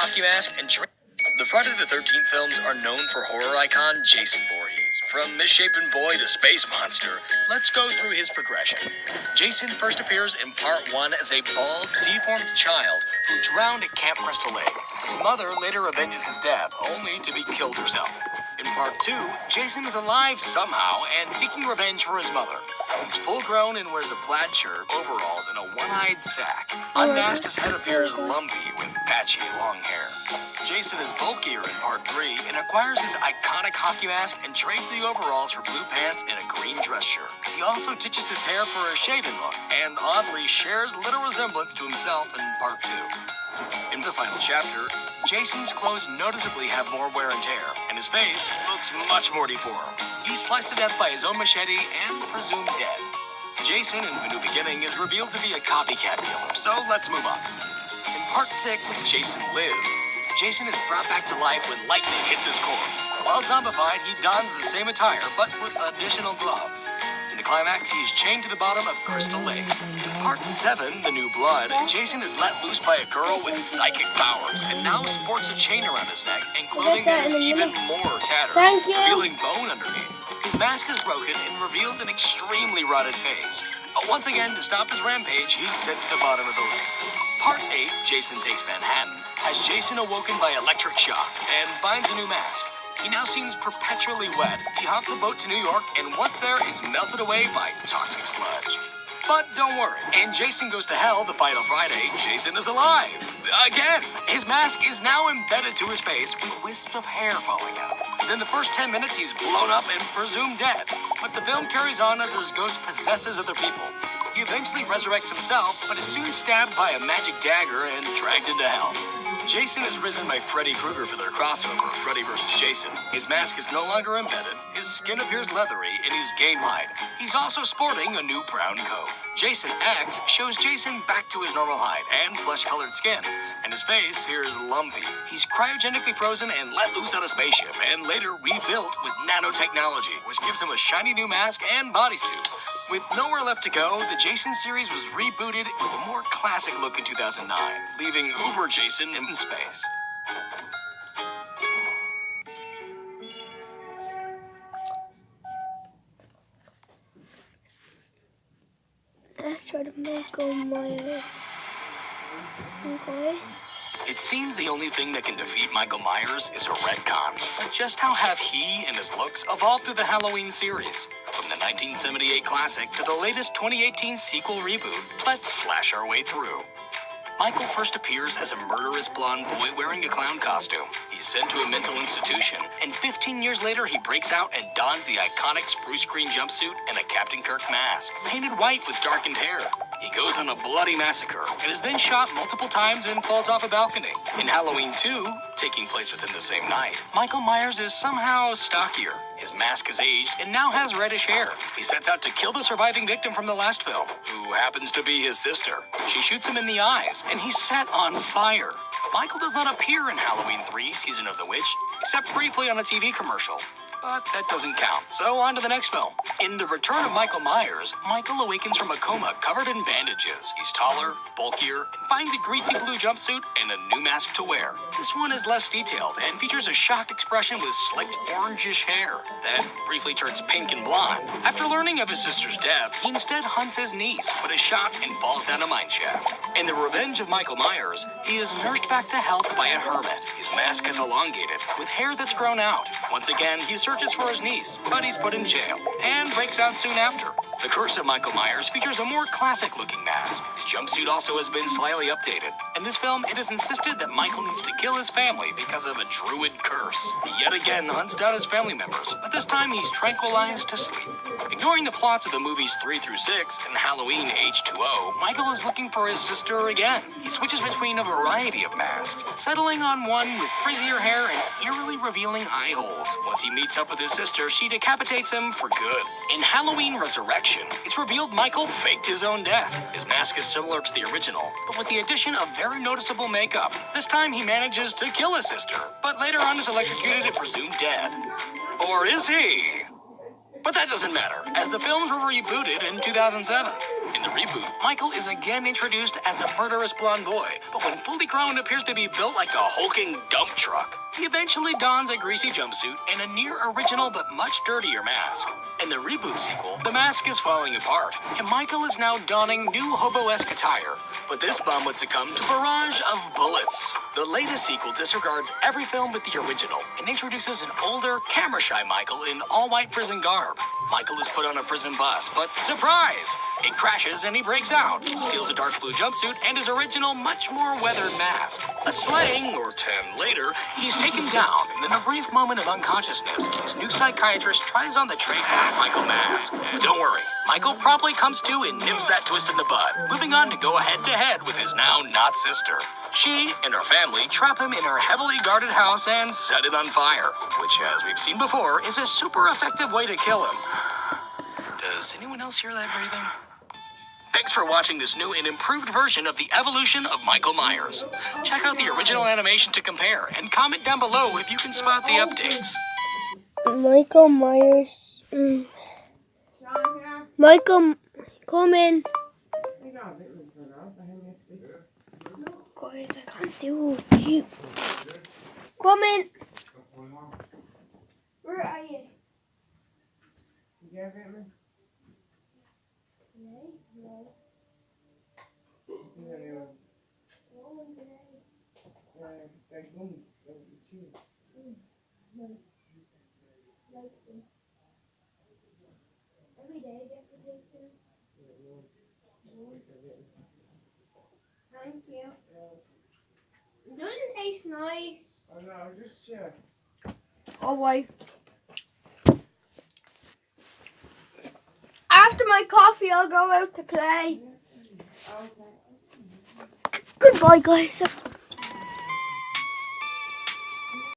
hockey mask, and the Friday the 13th films are known for horror icon Jason Voorhees. From misshapen boy to space monster, let's go through his progression. Jason first appears in part 1 as a bald, deformed child who drowned at Camp Crystal Lake. His mother later avenges his death, only to be killed herself. In part 2, Jason is alive somehow and seeking revenge for his mother. He's full-grown and wears a plaid shirt, overalls, and a one-eyed sack. Unmasked, his head appears lumpy with patchy long hair. Jason is bulkier in part 3 and acquires his iconic hockey mask and trades the overalls for blue pants and a green dress shirt. He also ditches his hair for a shaven look and oddly shares little resemblance to himself in part 2. In the final chapter, Jason's clothes noticeably have more wear and tear, and his face looks much more deformed. He's sliced to death by his own machete and presumed dead. Jason, in A New Beginning, is revealed to be a copycat killer, so let's move on. In part 6, Jason Lives, Jason is brought back to life when lightning hits his corpse. While zombified, he dons the same attire, but with additional gloves. In the climax, he is chained to the bottom of Crystal Lake. In part 7, The New Blood, Jason is let loose by a girl with psychic powers, and now sports a chain around his neck and clothing that is even more tattered, revealing bone underneath. His mask is broken and reveals an extremely rotted face. Once again, to stop his rampage, he's sent to the bottom of the lake. Part 8, Jason Takes Manhattan, has Jason awoken by electric shock and finds a new mask. He now seems perpetually wet. He hops a boat to New York and once there is melted away by toxic sludge. But don't worry, in Jason Goes to Hell, the final Friday, Jason is alive. Again, his mask is now embedded to his face with wisps of hair falling out. Within the first 10 minutes, he's blown up and presumed dead. But the film carries on as his ghost possesses other people. He eventually resurrects himself, but is soon stabbed by a magic dagger and dragged into hell. Jason is risen by Freddy Krueger for their crossover, Freddy vs. Jason. His mask is no longer embedded, his skin appears leathery, and he's gained height. He's also sporting a new brown coat. Jason X shows Jason back to his normal height and flesh-colored skin, and his face here is lumpy. He's cryogenically frozen and let loose on a spaceship, and later rebuilt with nanotechnology, which gives him a shiny new mask and bodysuit. With nowhere left to go, the Jason series was rebooted with a more classic look in 2009, leaving Uber Jason in space. Let's try to Michael Myers. Okay. It seems the only thing that can defeat Michael Myers is a retcon. But just how have he and his looks evolved through the Halloween series? From the 1978 classic to the latest 2018 sequel reboot, let's slash our way through. Michael first appears as a murderous blonde boy wearing a clown costume. He's sent to a mental institution, and 15 years later he breaks out and dons the iconic spruce green jumpsuit and a Captain Kirk mask, painted white with darkened hair. He goes on a bloody massacre and is then shot multiple times and falls off a balcony. In Halloween 2, taking place within the same night, Michael Myers is somehow stockier. His mask is aged and now has reddish hair. He sets out to kill the surviving victim from the last film, who happens to be his sister. She shoots him in the eyes, and he's set on fire. Michael does not appear in Halloween 3, Season of the Witch, except briefly on a TV commercial. But that doesn't count. So on to the next film. In The Return of Michael Myers, Michael awakens from a coma covered in bandages. He's taller, bulkier, and finds a greasy blue jumpsuit and a new mask to wear. This one is less detailed and features a shocked expression with slicked orangish hair that briefly turns pink and blonde. After learning of his sister's death, he instead hunts his niece, but is shot and falls down a mine shaft. In The Revenge of Michael Myers, he is nursed back to health by a hermit. His mask is elongated, with hair that's grown out. Once again, he searches for his niece, but he's put in jail, and breaks out soon after. The Curse of Michael Myers features a more classic-looking mask. His jumpsuit also has been slightly updated. In this film, it is insisted that Michael needs to kill his family because of a druid curse. He yet again hunts down his family members, but this time he's tranquilized to sleep. Ignoring the plots of the movies 3 through 6 and Halloween H2O, Michael is looking for his sister again. He switches between a variety of masks, settling on one with frizzier hair and eerily revealing eye holes. Once he meets up with his sister, she decapitates him for good. In Halloween Resurrection, it's revealed Michael faked his own death. His mask is similar to the original, but with the addition of very noticeable makeup. This time he manages to kill his sister, but later on is electrocuted and presumed dead. Or is he? But that doesn't matter, as the films were rebooted in 2007. In the reboot, Michael is again introduced as a murderous blonde boy, but when fully grown appears to be built like a hulking dump truck. He eventually dons a greasy jumpsuit and a near-original but much dirtier mask. In the reboot sequel, the mask is falling apart, and Michael is now donning new hobo-esque attire. But this bum would succumb to a barrage of bullets. The latest sequel disregards every film but the original and introduces an older, camera-shy Michael in all-white prison garb. Michael is put on a prison bus, but surprise! It crashes and he breaks out, steals a dark blue jumpsuit and his original, much more weathered mask. A slaying, or 10 later, he's taken down, and in a brief moment of unconsciousness, his new psychiatrist tries on the trademark Michael mask. But don't worry, Michael promptly comes to and nips that twist in the bud, moving on to go head-to-head with his now-not sister. She and her family trap him in her heavily guarded house and set it on fire, which, as we've seen before, is a super effective way to kill him. Does anyone else hear that breathing? Thanks for watching this new and improved version of the evolution of Michael Myers. Check out the original animation to compare, and comment down below if you can spot the updates. Michael Myers. Michael, come in. Guys, I can't do you. Come in. Where are you? Every day I get to take them. Thank you. It doesn't taste nice. Oh no, just share. Oh wait. After my coffee, I'll go out to play. Goodbye, guys.